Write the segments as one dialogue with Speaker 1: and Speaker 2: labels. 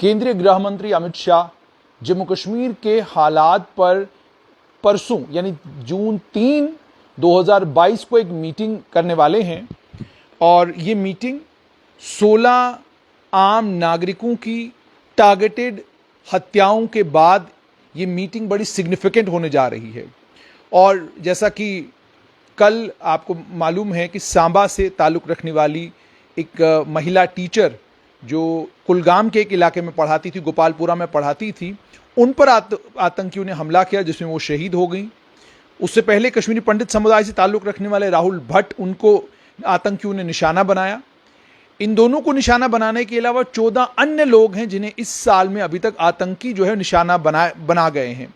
Speaker 1: केंद्रीय गृह मंत्री अमित शाह जम्मू कश्मीर के हालात पर परसों यानी जून 3, 2022 को एक मीटिंग करने वाले हैं और ये मीटिंग 16 आम नागरिकों की टारगेटेड हत्याओं के बाद ये मीटिंग बड़ी सिग्निफिकेंट होने जा रही है। और जैसा कि कल आपको मालूम है कि सांबा से ताल्लुक़ रखने वाली एक महिला टीचर जो कुलगाम के एक इलाके में पढ़ाती थी, गोपालपुरा में पढ़ाती थी, उन पर आतंकियों ने हमला किया जिसमें वो शहीद हो गई। उससे पहले कश्मीरी पंडित समुदाय से ताल्लुक़ रखने वाले राहुल भट्ट, उनको आतंकियों ने निशाना बनाया। इन दोनों को निशाना बनाने के अलावा 14 अन्य लोग हैं जिन्हें इस साल में अभी तक आतंकी जो है निशाना बना गए हैं।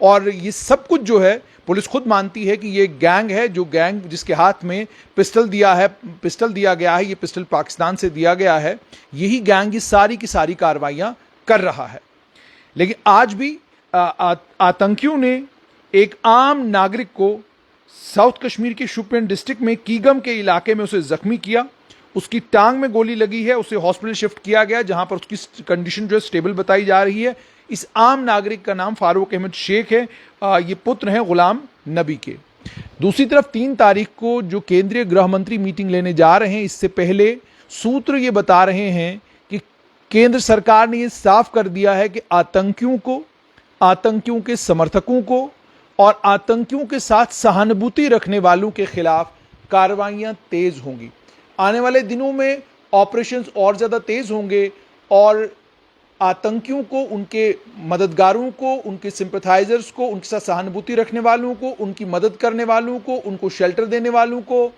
Speaker 1: और ये सब कुछ जो है पुलिस खुद मानती है कि ये गैंग है, जो गैंग जिसके हाथ में पिस्टल दिया गया है, ये पिस्टल पाकिस्तान से दिया गया है, यही गैंग ये सारी की सारी कार्रवाइयां कर रहा है। लेकिन आज भी आतंकियों ने एक आम नागरिक को साउथ कश्मीर के शोपियान डिस्ट्रिक्ट में कीगम के इलाके में उसे जख्मी किया। उसकी टांग में गोली लगी है, उसे हॉस्पिटल शिफ्ट किया गया जहां पर उसकी कंडीशन जो है स्टेबल बताई जा रही है। इस आम नागरिक का नाम फारूक अहमद शेख है, ये पुत्र हैं गुलाम नबी के। दूसरी तरफ 3 तारीख को जो केंद्रीय गृह मंत्री मीटिंग लेने जा रहे हैं, इससे पहले सूत्र ये बता रहे हैं कि केंद्र सरकार ने ये साफ कर दिया है कि आतंकियों को, आतंकियों के समर्थकों को और आतंकियों के साथ सहानुभूति रखने वालों के खिलाफ कार्रवाइयां तेज होंगी। आने वाले दिनों में ऑपरेशंस और ज्यादा तेज होंगे और आतंकियों को, उनके मददगारों को, उनके सिंपैथाइजर्स को, उनके साथ सहानुभूति रखने वालों को, उनकी मदद करने वालों को, उनको शेल्टर देने वालों को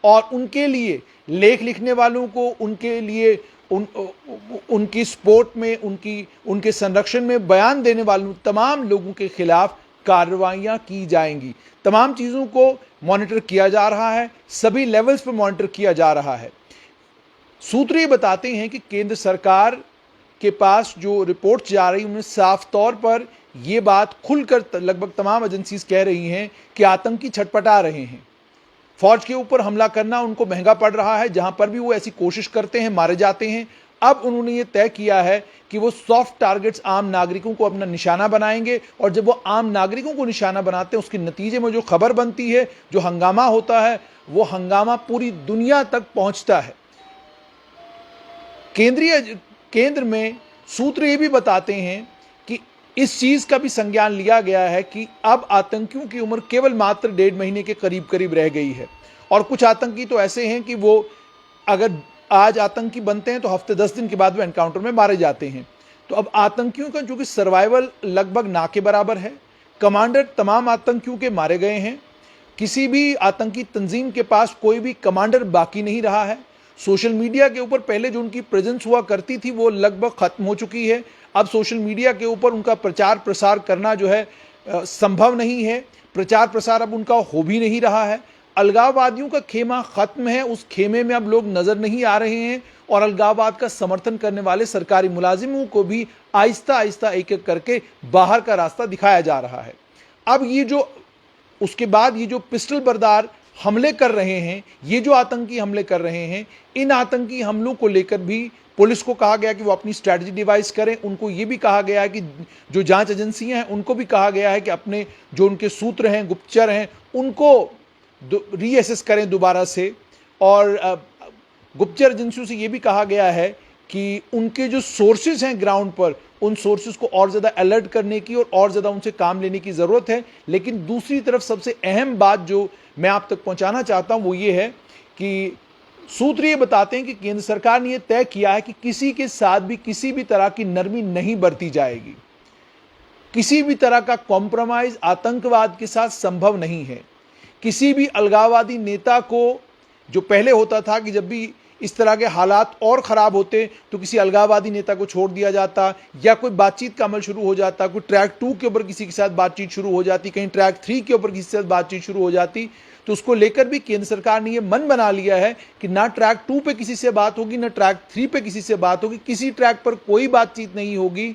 Speaker 1: और उनके लिए लेख लिखने वालों को, उनके लिए उनकी सपोर्ट में, उनके संरक्षण में बयान देने वालों तमाम लोगों के खिलाफ कार्रवाइयां की जाएंगी। तमाम चीज़ों को मॉनिटर किया जा रहा है, सभी लेवल्स पर मॉनिटर किया जा रहा है। सूत्र ये बताते हैं कि केंद्र सरकार के पास जो रिपोर्ट जा रही है उनमें साफ तौर पर यह बात खुलकर लगभग तमाम एजेंसीज कह रही हैं कि आतंकी छटपटा रहे हैं। फौज के ऊपर हमला करना उनको महंगा पड़ रहा है, जहां पर भी वो ऐसी कोशिश करते हैं मारे जाते हैं। अब उन्होंने ये तय किया है कि वो सॉफ्ट टारगेट्स आम नागरिकों को अपना निशाना बनाएंगे और जब वो आम नागरिकों को निशाना बनाते हैं उसके नतीजे में जो खबर बनती है, जो हंगामा होता है, वो हंगामा पूरी दुनिया तक पहुंचता है। केंद्र में सूत्र ये भी बताते हैं कि इस चीज का भी संज्ञान लिया गया है कि अब आतंकियों की उम्र केवल मात्र 1.5 महीने के करीब करीब रह गई है और कुछ आतंकी तो ऐसे हैं कि वो अगर आज आतंकी बनते हैं तो हफ्ते 10 दिन के बाद वो एनकाउंटर में मारे जाते हैं। तो अब आतंकियों का जो कि सर्वाइवल लगभग ना के बराबर है। कमांडर तमाम आतंकियों के मारे गए हैं, किसी भी आतंकी तंजीम के पास कोई भी कमांडर बाकी नहीं रहा है। सोशल मीडिया के ऊपर पहले जो उनकी प्रेजेंस हुआ करती थी वो लगभग खत्म हो चुकी है। अब सोशल मीडिया के ऊपर उनका प्रचार प्रसार करना जो है संभव नहीं है। प्रचार प्रसार अब उनका हो भी नहीं रहा है। अलगाववादियों का खेमा खत्म है, उस खेमे में अब लोग नजर नहीं आ रहे हैं और अलगाववाद का समर्थन करने वाले सरकारी मुलाजिमों को भी आहिस्ता आहिस्ता एक एक करके बाहर का रास्ता दिखाया जा रहा है। अब ये जो उसके बाद ये जो पिस्टल बरदार हमले कर रहे हैं, ये जो आतंकी हमले कर रहे हैं, इन आतंकी हमलों को लेकर भी पुलिस को कहा गया कि वो अपनी स्ट्रैटेजी डिवाइस करें। उनको ये भी कहा गया है कि जो जांच एजेंसियां हैं उनको भी कहा गया है कि अपने जो उनके सूत्र हैं, गुप्तचर हैं, उनको रीअसेस करें दोबारा से। और गुप्तचर एजेंसियों से ये भी कहा गया है कि उनके जो सोर्सेज हैं ग्राउंड पर, उन सोर्सेज को और ज़्यादा अलर्ट करने की और ज़्यादा उनसे काम लेने की ज़रूरत है। लेकिन दूसरी तरफ सबसे अहम बात जो मैं आप तक पहुंचाना चाहता हूं वो ये है कि सूत्र ये बताते हैं कि केंद्र सरकार ने यह तय किया है कि किसी के साथ भी किसी भी तरह की नरमी नहीं बरती जाएगी। किसी भी तरह का कॉम्प्रोमाइज आतंकवाद के साथ संभव नहीं है। किसी भी अलगाववादी नेता को, जो पहले होता था कि जब भी इस तरह के हालात और ख़राब होते तो किसी अलगाववादी नेता को छोड़ दिया जाता या कोई बातचीत का अमल शुरू हो जाता, कोई ट्रैक 2 के ऊपर किसी के साथ बातचीत शुरू हो जाती, कहीं ट्रैक 3 के ऊपर किसी के साथ बातचीत शुरू हो जाती, तो उसको लेकर भी केंद्र सरकार ने यह मन बना लिया है कि ना ट्रैक 2 पे किसी से बात होगी, ना ट्रैक 3 पे किसी से बात होगी, किसी ट्रैक पर कोई बातचीत नहीं होगी।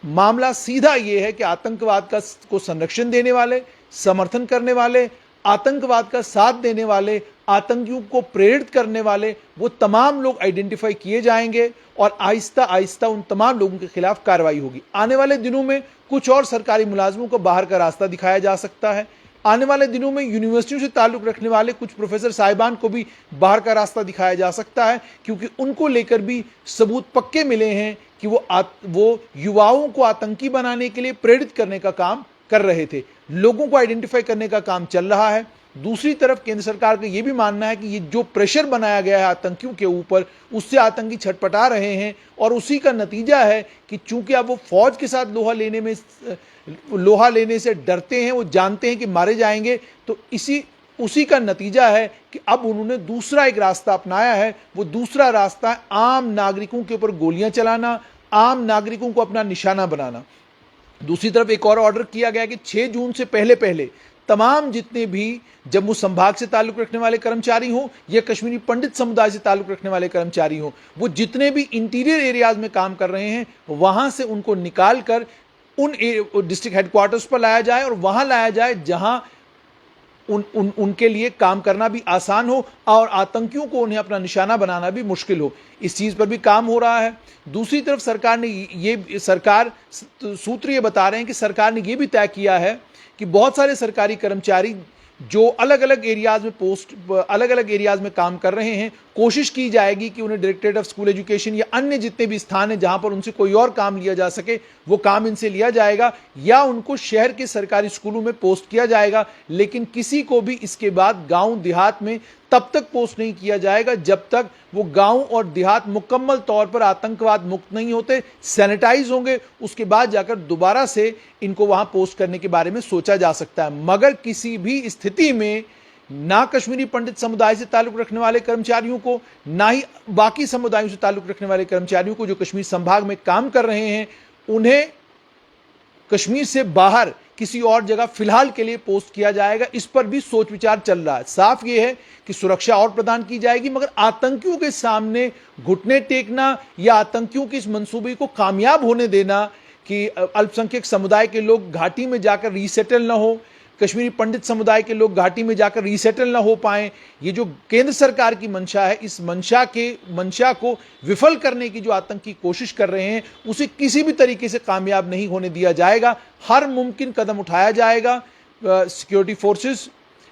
Speaker 1: मामला सीधा यह है कि आतंकवाद को संरक्षण देने वाले, समर्थन करने वाले, आतंकवाद का साथ देने वाले आतंकियों को प्रेरित करने वाले वो तमाम लोग आइडेंटिफाई किए जाएंगे और आहिस्ता आहिस्ता उन तमाम लोगों के खिलाफ कार्रवाई होगी। आने वाले दिनों में कुछ और सरकारी मुलाजमों को बाहर का रास्ता दिखाया जा सकता है। आने वाले दिनों में यूनिवर्सिटियों से ताल्लुक रखने वाले कुछ प्रोफेसर साहिबान को भी बाहर का रास्ता दिखाया जा सकता है, क्योंकि उनको लेकर भी सबूत पक्के मिले हैं कि वो युवाओं को आतंकी बनाने के लिए प्रेरित करने का काम कर रहे थे। लोगों को आइडेंटिफाई करने का काम चल रहा है। दूसरी तरफ केंद्र सरकार का यह भी मानना है कि ये जो प्रेशर बनाया गया है आतंकियों के ऊपर, उससे आतंकी छटपटा रहे हैं और उसी का नतीजा है कि चूंकि अब वो फौज के साथ लोहा लेने से डरते हैं, वो जानते हैं कि मारे जाएंगे, तो उसी का नतीजा है कि अब उन्होंने दूसरा एक रास्ता अपनाया है। वो दूसरा रास्ता है आम नागरिकों के ऊपर गोलियां चलाना, आम नागरिकों को अपना निशाना बनाना। दूसरी तरफ एक और ऑर्डर किया गया कि 6 जून से पहले पहले तमाम जितने भी जम्मू संभाग से ताल्लुक रखने वाले कर्मचारी हों या कश्मीरी पंडित समुदाय से ताल्लुक रखने वाले कर्मचारी हों, वो जितने भी इंटीरियर एरियाज में काम कर रहे हैं वहां से उनको निकाल कर उन डिस्ट्रिक्ट हेडक्वार्टर्स पर लाया जाए और वहां लाया जाए जहां उनके लिए काम करना भी आसान हो और आतंकियों को उन्हें अपना निशाना बनाना भी मुश्किल हो। इस चीज पर भी काम हो रहा है। दूसरी तरफ सरकार सूत्र ये बता रहे हैं कि सरकार ने यह भी तय किया है कि बहुत सारे सरकारी कर्मचारी जो अलग अलग एरियाज में काम कर रहे हैं, कोशिश की जाएगी कि उन्हें डायरेक्टरेट ऑफ स्कूल एजुकेशन या अन्य जितने भी स्थान हैं जहां पर उनसे कोई और काम लिया जा सके, वो काम इनसे लिया जाएगा या उनको शहर के सरकारी स्कूलों में पोस्ट किया जाएगा। लेकिन किसी को भी इसके बाद गांव देहात में तब तक पोस्ट नहीं किया जाएगा जब तक वो गांव और देहात मुकम्मल तौर पर आतंकवाद मुक्त नहीं होते, सैनिटाइज होंगे। उसके बाद जाकर दोबारा से इनको वहां पोस्ट करने के बारे में सोचा जा सकता है। मगर किसी भी स्थिति में ना कश्मीरी पंडित समुदाय से ताल्लुक रखने वाले कर्मचारियों को, ना ही बाकी समुदायों से ताल्लुक रखने वाले कर्मचारियों को जो कश्मीर संभाग में काम कर रहे हैं, उन्हें कश्मीर से बाहर किसी और जगह फिलहाल के लिए पोस्ट किया जाएगा। इस पर भी सोच विचार चल रहा है। साफ यह है कि सुरक्षा और प्रदान की जाएगी, मगर आतंकियों के सामने घुटने टेकना या आतंकियों के इस मंसूबे को कामयाब होने देना कि अल्पसंख्यक समुदाय के लोग घाटी में जाकर रीसेटल ना हो, कश्मीरी पंडित समुदाय के लोग घाटी में जाकर रीसेटल ना हो पाए, ये जो केंद्र सरकार की मंशा है, इस मंशा को विफल करने की जो आतंकी कोशिश कर रहे हैं, उसे किसी भी तरीके से कामयाब नहीं होने दिया जाएगा। हर मुमकिन कदम उठाया जाएगा, सिक्योरिटी फोर्सेस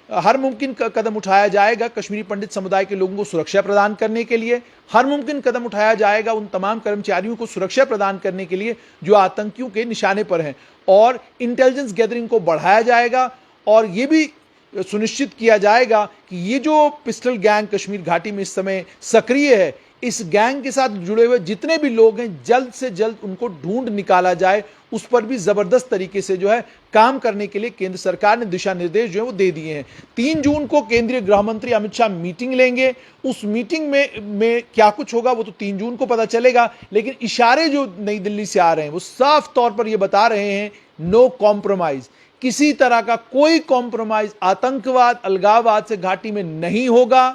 Speaker 1: हर मुमकिन कदम उठाया जाएगा कश्मीरी पंडित समुदाय के लोगों को सुरक्षा प्रदान करने के लिए। हर मुमकिन कदम उठाया जाएगा उन तमाम कर्मचारियों को सुरक्षा प्रदान करने के लिए जो आतंकियों के निशाने पर हैं, और इंटेलिजेंस गैदरिंग को बढ़ाया जाएगा और यह भी सुनिश्चित किया जाएगा कि ये जो पिस्टल गैंग कश्मीर घाटी में इस समय सक्रिय है, इस गैंग के साथ जुड़े हुए जितने भी लोग हैं जल्द से जल्द उनको ढूंढ निकाला जाए। उस पर भी जबरदस्त तरीके से जो है काम करने के लिए केंद्र सरकार ने दिशा निर्देश जो है वो दे दिए हैं। 3 जून को केंद्रीय गृह मंत्री अमित शाह मीटिंग लेंगे। उस मीटिंग में क्या कुछ होगा वो तो 3 जून को पता चलेगा, लेकिन इशारे जो नई दिल्ली से आ रहे हैं वो साफ तौर पर ये बता रहे हैं नो कॉम्प्रोमाइज। किसी तरह का कोई कॉम्प्रोमाइज आतंकवाद अलगाववाद से घाटी में नहीं होगा।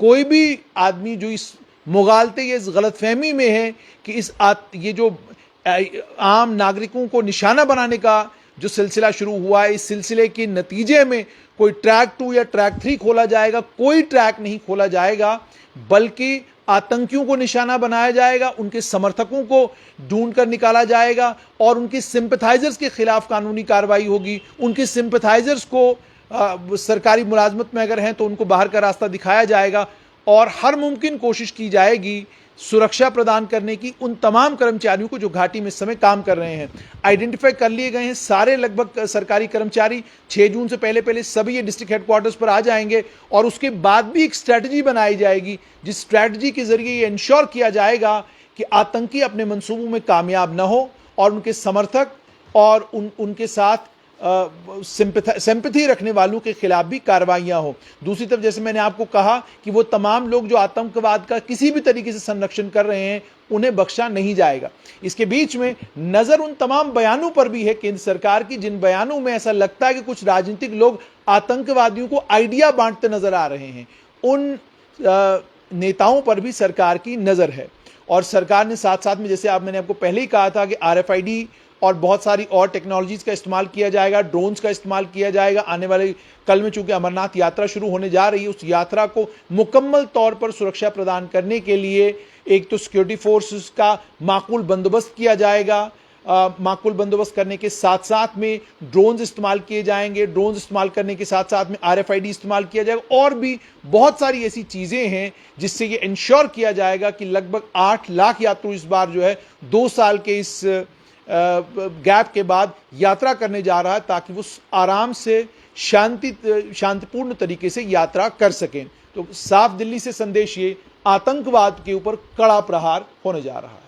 Speaker 1: कोई भी आदमी जो इस मुगालते या इस गलतफहमी में है कि ये जो आम नागरिकों को निशाना बनाने का जो सिलसिला शुरू हुआ है, इस सिलसिले के नतीजे में कोई ट्रैक 2 या ट्रैक 3 खोला जाएगा, कोई ट्रैक नहीं खोला जाएगा, बल्कि आतंकियों को निशाना बनाया जाएगा, उनके समर्थकों को ढूंढ कर निकाला जाएगा और उनके सिंपथाइजर्स के खिलाफ कानूनी कार्रवाई होगी। उनके सिंपथाइजर्स को सरकारी मुलाजमत में अगर हैं तो उनको बाहर का रास्ता दिखाया जाएगा और हर मुमकिन कोशिश की जाएगी सुरक्षा प्रदान करने की उन तमाम कर्मचारियों को जो घाटी में इस समय काम कर रहे हैं। आइडेंटिफाई कर लिए गए हैं सारे लगभग सरकारी कर्मचारी। 6 जून से पहले सभी ये डिस्ट्रिक्ट हेडक्वार्टर्स पर आ जाएंगे और उसके बाद भी एक स्ट्रैटेजी बनाई जाएगी, जिस स्ट्रैटेजी के जरिए ये इंश्योर किया जाएगा कि आतंकी अपने मंसूबों में कामयाब न हो और उनके समर्थक और उनके साथ सिंपैथी रखने वालों के खिलाफ भी कार्रवाइयां हो। दूसरी तरफ जैसे मैंने आपको कहा कि वो तमाम लोग जो आतंकवाद का किसी भी तरीके से संरक्षण कर रहे हैं उन्हें बख्शा नहीं जाएगा। इसके बीच में नजर उन तमाम बयानों पर भी है केंद्र सरकार की जिन बयानों में ऐसा लगता है कि कुछ राजनीतिक लोग आतंकवादियों को आइडिया बांटते नजर आ रहे हैं। उन नेताओं पर भी सरकार की नजर है और सरकार ने साथ साथ में, जैसे मैंने आपको पहले ही कहा था कि RFID और बहुत सारी और टेक्नोलॉजीज का इस्तेमाल किया जाएगा, ड्रोन्स का इस्तेमाल किया जाएगा। आने वाले कल में चूंकि अमरनाथ यात्रा शुरू होने जा रही है, उस यात्रा को मुकम्मल तौर पर सुरक्षा प्रदान करने के लिए एक तो सिक्योरिटी फोर्सेस का माकूल बंदोबस्त किया जाएगा। माकूल बंदोबस्त करने के साथ साथ में ड्रोन्स इस्तेमाल किए जाएंगे। ड्रोन्स इस्तेमाल करने के साथ साथ में RFID इस्तेमाल किया जाएगा और भी बहुत सारी ऐसी चीजें हैं जिससे ये इंश्योर किया जाएगा कि लगभग 8 लाख यात्रु इस बार जो है 2 साल के इस गैप के बाद यात्रा करने जा रहा है, ताकि वो आराम से शांतिपूर्ण तरीके से यात्रा कर सकें। तो साफ दिल्ली से संदेश ये, आतंकवाद के ऊपर कड़ा प्रहार होने जा रहा है।